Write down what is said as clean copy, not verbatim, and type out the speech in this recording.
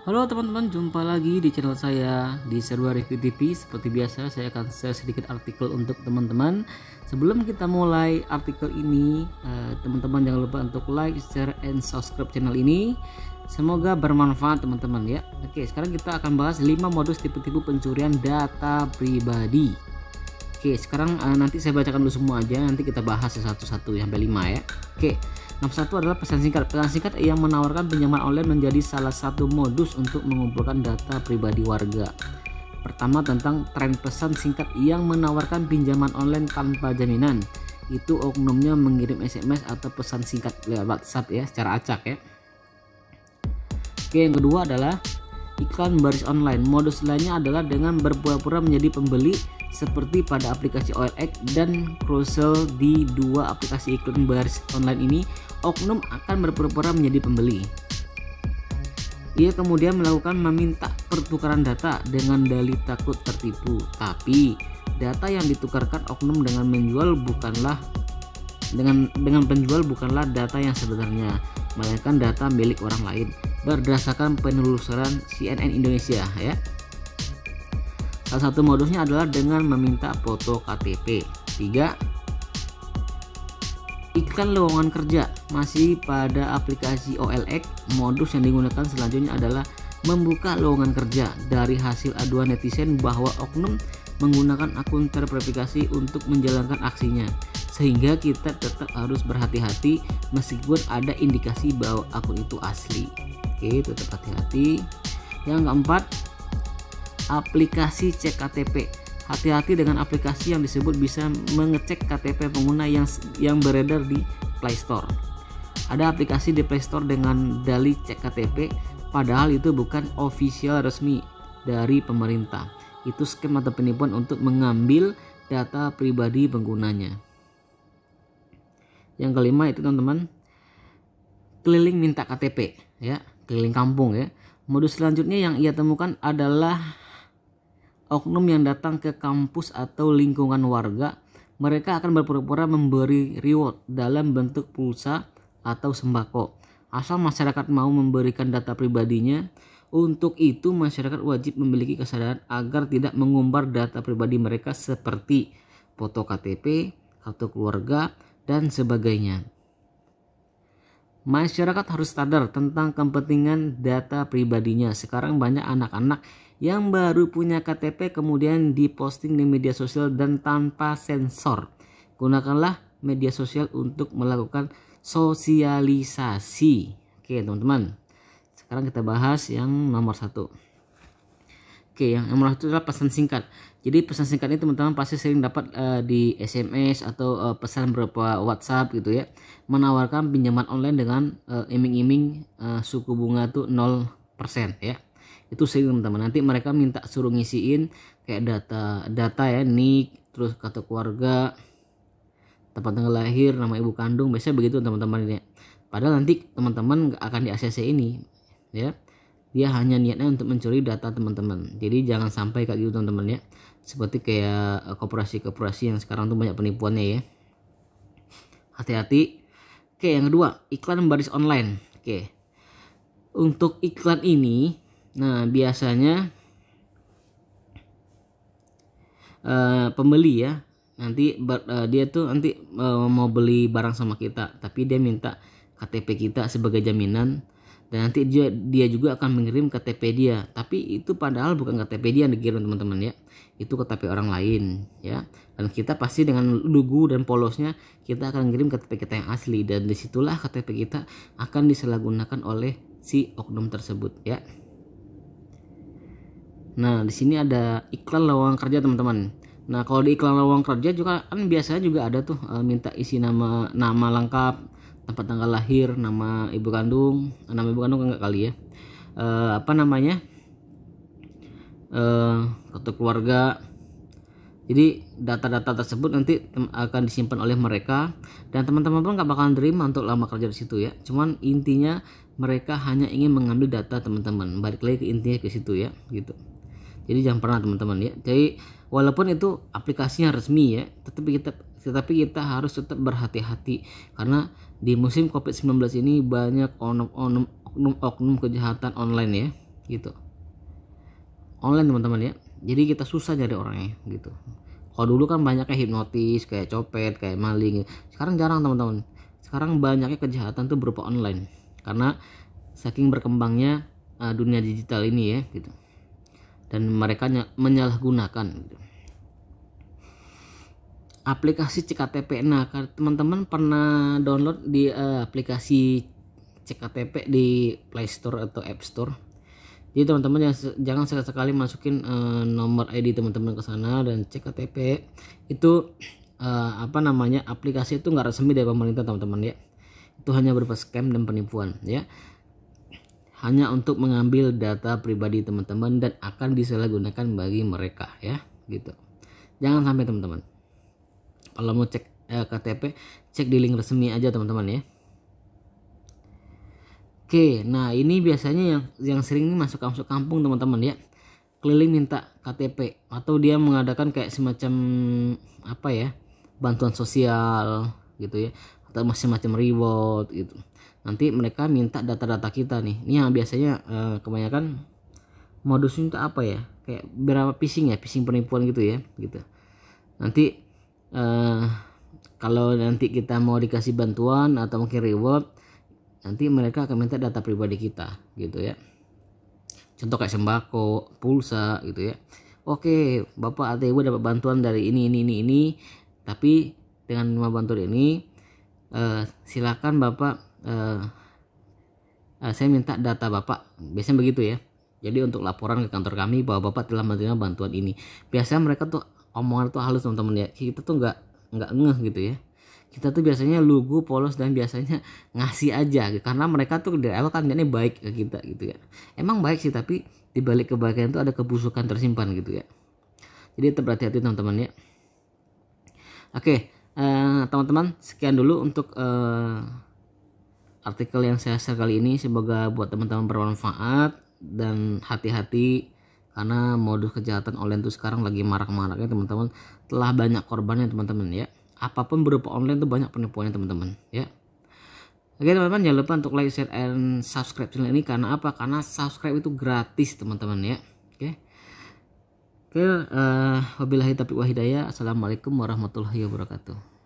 Halo teman-teman, jumpa lagi di channel saya di Serba Review TV. Seperti biasa, saya akan share sedikit artikel untuk teman-teman. Sebelum kita mulai artikel ini, teman-teman jangan lupa untuk like, share, and subscribe channel ini. Semoga bermanfaat teman-teman ya. Oke, sekarang kita akan bahas 5 modus tipu-tipu pencurian data pribadi. Oke, sekarang nanti saya bacakan dulu semua aja, nanti kita bahas satu-satu sampai 5 ya. Oke, nomor 1 adalah pesan singkat. Pesan singkat yang menawarkan pinjaman online menjadi salah satu modus untuk mengumpulkan data pribadi warga. Pertama, tentang tren pesan singkat yang menawarkan pinjaman online tanpa jaminan. Itu oknumnya mengirim SMS atau pesan singkat lewat WhatsApp ya, secara acak ya. Oke, yang kedua adalah iklan baris online. Modus lainnya adalah dengan berpura-pura menjadi pembeli seperti pada aplikasi OLX dan Carousel. Di dua aplikasi iklan baris online ini, oknum akan berpura-pura menjadi pembeli. Ia kemudian meminta pertukaran data dengan dalih takut tertipu. Tapi data yang ditukarkan oknum dengan penjual bukanlah data yang sebenarnya, melainkan data milik orang lain berdasarkan penelusuran CNN Indonesia ya. Salah satu modusnya adalah dengan meminta foto KTP. 3. Iklan lowongan kerja. Masih pada aplikasi OLX, modus yang digunakan selanjutnya adalah membuka lowongan kerja dari hasil aduan netizen bahwa oknum menggunakan akun terverifikasi untuk menjalankan aksinya, sehingga kita tetap harus berhati-hati meskipun ada indikasi bahwa akun itu asli. Oke, tetap hati-hati. Yang keempat, aplikasi cek KTP. Hati-hati dengan aplikasi yang disebut bisa mengecek KTP pengguna yang beredar di Play Store. Ada aplikasi di Play Store dengan dalih cek KTP, padahal itu bukan official resmi dari pemerintah. Itu skema atau penipuan untuk mengambil data pribadi penggunanya. Yang kelima itu teman-teman, keliling minta KTP ya, keliling kampung ya. Modus selanjutnya yang ia temukan adalah oknum yang datang ke kampus atau lingkungan warga. Mereka akan berpura-pura memberi reward dalam bentuk pulsa atau sembako, asal masyarakat mau memberikan data pribadinya. Untuk itu masyarakat wajib memiliki kesadaran agar tidak mengumbar data pribadi mereka seperti foto KTP, kartu keluarga, dan sebagainya. Masyarakat harus sadar tentang kepentingan data pribadinya. Sekarang banyak anak-anak yang baru punya KTP kemudian diposting di media sosial dan tanpa sensor. Gunakanlah media sosial untuk melakukan sosialisasi. Oke teman-teman, sekarang kita bahas yang nomor 1. Oke, yang nomor 1 adalah pesan singkat. Jadi pesan singkat ini teman-teman pasti sering dapat di SMS atau pesan berupa WhatsApp gitu ya, menawarkan pinjaman online dengan iming-iming suku bunga tuh 0% ya. Itu sering teman-teman. Nanti mereka minta suruh ngisiin kayak data ya, nik, terus kartu keluarga, tempat tanggal lahir, nama ibu kandung, biasanya begitu teman-teman ini. Padahal nanti teman-teman nggak akan di ACC ini ya. Dia hanya niatnya untuk mencuri data teman-teman. Jadi jangan sampai kayak gitu teman-teman ya. Seperti kayak koperasi-koperasi yang sekarang tuh banyak penipuannya ya. Hati-hati. Oke, yang kedua, iklan baris online. Oke. Untuk iklan ini, nah biasanya pembeli ya, nanti dia tuh nanti mau beli barang sama kita, tapi dia minta KTP kita sebagai jaminan. Dan nanti dia juga akan mengirim KTP dia, tapi itu padahal bukan KTP dia yang dikirim teman-teman ya, itu KTP orang lain ya. Dan kita pasti dengan lugu dan polosnya kita akan mengirim KTP kita yang asli, dan disitulah KTP kita akan disalahgunakan oleh si oknum tersebut ya. Nah di sini ada iklan lowongan kerja teman-teman. Nah kalau di iklan lowongan kerja juga kan biasanya juga ada tuh minta isi nama lengkap, tempat tanggal lahir, nama ibu kandung enggak kali ya, kartu keluarga. Jadi data-data tersebut nanti akan disimpan oleh mereka, dan teman-teman pun nggak bakalan terima untuk lama kerja di situ ya. Cuman intinya mereka hanya ingin mengambil data teman-teman. Balik lagi ke intinya ke situ ya, gitu. Jadi jangan pernah teman-teman ya. Jadi walaupun itu aplikasinya resmi ya, tetapi kita harus tetap berhati-hati, karena di musim COVID-19 ini banyak oknum kejahatan online ya. gitu. Online teman-teman ya. Jadi kita susah nyari orangnya gitu. Kalau dulu kan banyaknya hipnotis, kayak copet, kayak maling. Sekarang jarang teman-teman. Sekarang banyaknya kejahatan tuh berupa online. Karena saking berkembangnya dunia digital ini ya gitu. Dan mereka menyalahgunakan gitu. Aplikasi cek KTP. Nah, teman-teman pernah download di aplikasi cek KTP di Play Store atau App Store. Jadi teman-teman jangan sekali-sekali masukin nomor ID teman-teman ke sana dan cek KTP. Itu aplikasi itu nggak resmi dari pemerintah teman-teman ya. Itu hanya berupa scam dan penipuan ya. Hanya untuk mengambil data pribadi teman-teman dan akan disalahgunakan bagi mereka ya gitu. Jangan sampai teman-teman. Kalau mau cek KTP, cek di link resmi aja teman-teman ya. Oke, nah ini biasanya yang sering masuk kampung teman-teman ya. Keliling minta KTP atau dia mengadakan kayak semacam bantuan sosial gitu ya, atau semacam reward gitu. Nanti mereka minta data-data kita nih. Ini yang biasanya kebanyakan modusnya itu kayak berapa phishing penipuan gitu ya gitu. Nanti kalau nanti kita mau dikasih bantuan atau mungkin reward, nanti mereka akan minta data pribadi kita gitu ya. Contoh kayak sembako, pulsa gitu ya. Oke, Bapak atau Ibu dapat bantuan dari ini, tapi dengan bantuan ini silakan Bapak saya minta data Bapak. Biasanya begitu ya. Jadi untuk laporan ke kantor kami bahwa Bapak telah menerima bantuan ini. Biasanya mereka tuh omongan tuh halus teman-teman ya. Kita tuh nggak ngeh gitu ya. Kita tuh biasanya lugu, polos dan biasanya ngasih aja gitu. Karena mereka tuh dari awal kan niatnya baik ke kita gitu ya. Emang baik sih, tapi di balik kebaikan itu ada kebusukan tersimpan gitu ya. Jadi tetap berhati-hati teman-teman ya. Oke, teman-teman sekian dulu untuk artikel yang saya share kali ini. Semoga buat teman-teman bermanfaat dan hati-hati karena modus kejahatan online itu sekarang lagi marak-maraknya teman-teman. Telah banyak korbannya teman-teman ya. Apapun berupa online itu banyak penipuannya teman-teman ya. Oke teman-teman, jangan lupa untuk like, share, and subscribe channel ini. Karena apa? Karena subscribe itu gratis teman-teman ya. Oke, wabillahi taufiq wal hidayah. Assalamualaikum warahmatullahi wabarakatuh.